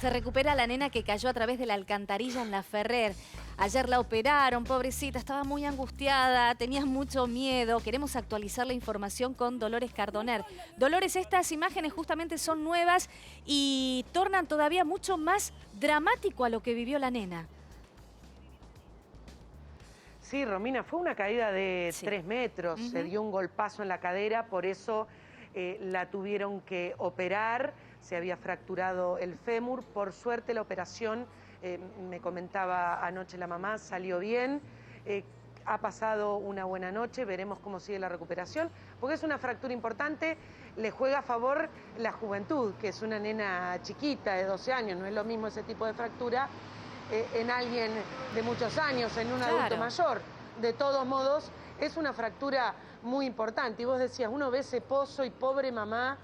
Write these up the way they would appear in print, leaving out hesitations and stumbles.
Se recupera la nena que cayó a través de la alcantarilla en La Ferrer. Ayer la operaron, pobrecita, estaba muy angustiada, tenía mucho miedo. Queremos actualizar la información con Dolores Cardoner. Dolores, estas imágenes justamente son nuevas y tornan todavía mucho más dramático a lo que vivió la nena. Sí, Romina, fue una caída de 3 metros, se dio un golpazo en la cadera, por eso la tuvieron que operar, se había fracturado el fémur. Por suerte la operación, me comentaba anoche la mamá, salió bien. Ha pasado una buena noche, veremos cómo sigue la recuperación, porque es una fractura importante, le juega a favor la juventud, que es una nena chiquita de 12 años, no es lo mismo ese tipo de fractura en alguien de muchos años, en un adulto mayor. De todos modos, es una fractura muy importante. Y vos decías, uno ve ese pozo y pobre mamá,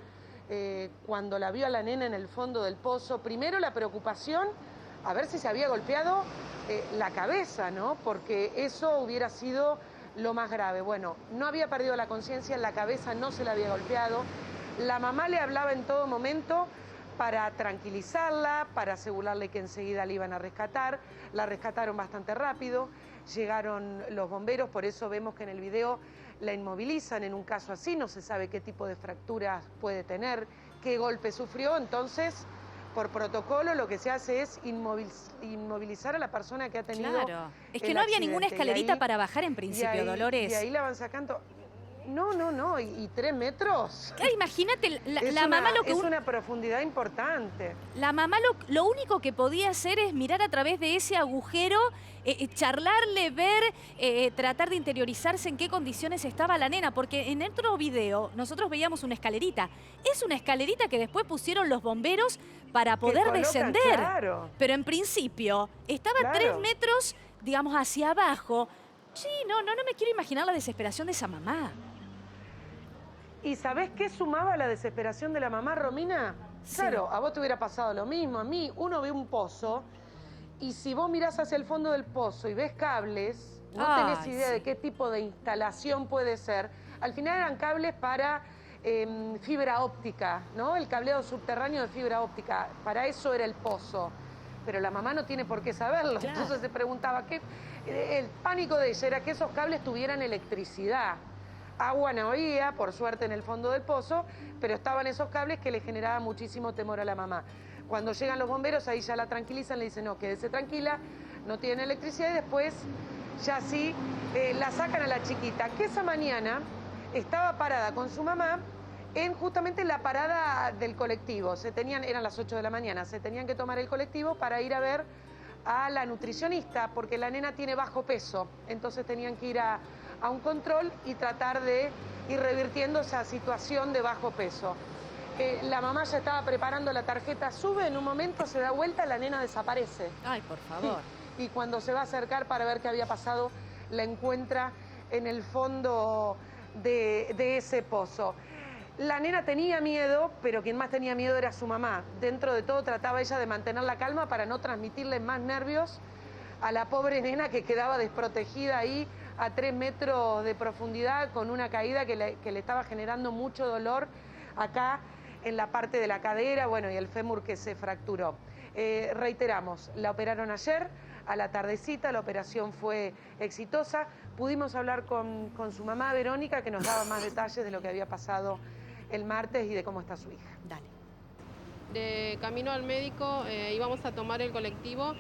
cuando la vio a la nena en el fondo del pozo, primero la preocupación, a ver si se había golpeado la cabeza, ¿no? Porque eso hubiera sido lo más grave. Bueno, no había perdido la conciencia, la cabeza no se la había golpeado. La mamá le hablaba en todo momento para tranquilizarla, para asegurarle que enseguida la iban a rescatar. La rescataron bastante rápido, llegaron los bomberos, por eso vemos que en el video la inmovilizan en un caso así, no se sabe qué tipo de fracturas puede tener, qué golpe sufrió, entonces por protocolo lo que se hace es inmovilizar a la persona que ha tenido Claro, es que el no había ninguna accidente. escalerita ahí, para bajar en principio, Dolores. Y ahí la van sacando. No, y 3 metros. Claro, imagínate, la mamá lo que... Es una profundidad importante. La mamá lo único que podía hacer es mirar a través de ese agujero, charlarle, ver, tratar de interiorizarse en qué condiciones estaba la nena, porque en otro video nosotros veíamos una escalerita. Es una escalerita que después pusieron los bomberos para poder descender. Claro. Pero en principio estaba 3 metros, digamos, hacia abajo. Sí, no me quiero imaginar la desesperación de esa mamá. ¿Y sabés qué sumaba la desesperación de la mamá, Romina? Sí. Claro, a vos te hubiera pasado lo mismo. A mí, uno ve un pozo y si vos mirás hacia el fondo del pozo y ves cables, no tenés idea de qué tipo de instalación puede ser. Al final eran cables para fibra óptica, ¿no? El cableado subterráneo de fibra óptica. Para eso era el pozo. Pero la mamá no tiene por qué saberlo. Claro. Entonces se preguntaba, el pánico de ella era que esos cables tuvieran electricidad. Agua no había, por suerte, en el fondo del pozo, pero estaban esos cables que le generaban muchísimo temor a la mamá. Cuando llegan los bomberos, ahí ya la tranquilizan, le dicen, no, quédese tranquila, no tiene electricidad, y después ya sí la sacan a la chiquita, que esa mañana estaba parada con su mamá en justamente la parada del colectivo. Eran las 8 de la mañana, se tenían que tomar el colectivo para ir a ver a la nutricionista, porque la nena tiene bajo peso, entonces tenían que ir a un control y tratar de ir revirtiendo esa situación de bajo peso. La mamá ya estaba preparando la tarjeta, sube, en un momento se da vuelta, la nena desaparece. Ay, por favor. Y cuando se va a acercar para ver qué había pasado, la encuentra en el fondo de ese pozo. La nena tenía miedo, pero quien más tenía miedo era su mamá. Dentro de todo trataba ella de mantener la calma para no transmitirle más nervios a la pobre nena que quedaba desprotegida ahí a 3 metros de profundidad con una caída que le estaba generando mucho dolor acá en la parte de la cadera, bueno, y el fémur que se fracturó. Reiteramos, la operaron ayer a la tardecita, la operación fue exitosa. Pudimos hablar con su mamá, Verónica, que nos daba más detalles de lo que había pasado el martes y de cómo está su hija. Dale. De camino al médico íbamos a tomar el colectivo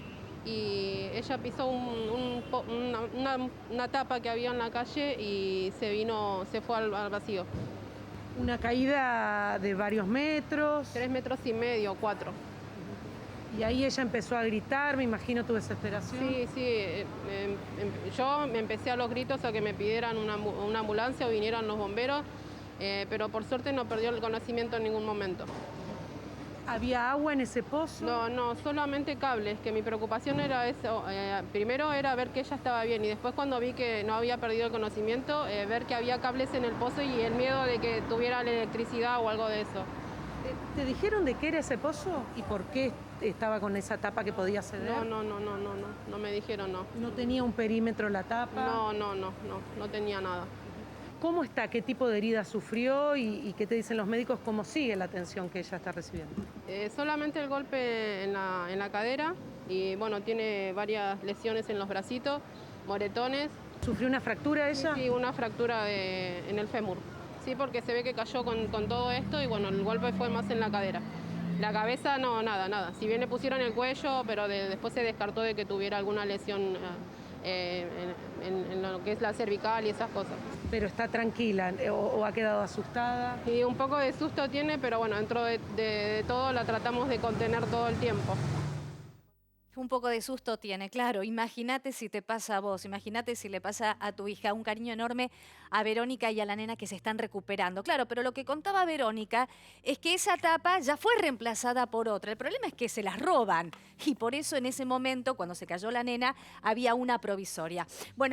y ella pisó una tapa que había en la calle y se fue al vacío. Una caída de varios metros. 3,5 metros, 4. Y ahí ella empezó a gritar, me imagino tu desesperación. Sí, yo me empecé a los gritos a que me pidieran una ambulancia o vinieran los bomberos, pero por suerte no perdió el conocimiento en ningún momento. ¿Había agua en ese pozo? No, solamente cables, que mi preocupación era eso. Primero era ver que ella estaba bien y después cuando vi que no había perdido el conocimiento, ver que había cables en el pozo y el miedo de que tuviera la electricidad o algo de eso. ¿Te dijeron de qué era ese pozo y por qué estaba con esa tapa que podía ceder? No me dijeron, no. ¿No tenía un perímetro la tapa? No tenía nada. ¿Cómo está? ¿Qué tipo de herida sufrió? ¿Y qué te dicen los médicos? ¿Cómo sigue la atención que ella está recibiendo? Solamente el golpe en la cadera y bueno, tiene varias lesiones en los bracitos, moretones. ¿Sufrió una fractura ella? Sí, una fractura en el fémur. Sí, porque se ve que cayó con todo esto y bueno, el golpe fue más en la cadera. La cabeza no, nada. Si bien le pusieron el cuello, pero después se descartó de que tuviera alguna lesión en lo que es la cervical y esas cosas. Pero está tranquila o ha quedado asustada. Y un poco de susto tiene, pero bueno, dentro de todo la tratamos de contener todo el tiempo. Un poco de susto tiene, claro. Imagínate si te pasa a vos, imagínate si le pasa a tu hija. Un cariño enorme a Verónica y a la nena que se están recuperando. Claro, pero lo que contaba Verónica es que esa tapa ya fue reemplazada por otra. El problema es que se las roban y por eso en ese momento, cuando se cayó la nena, había una provisoria. Bueno.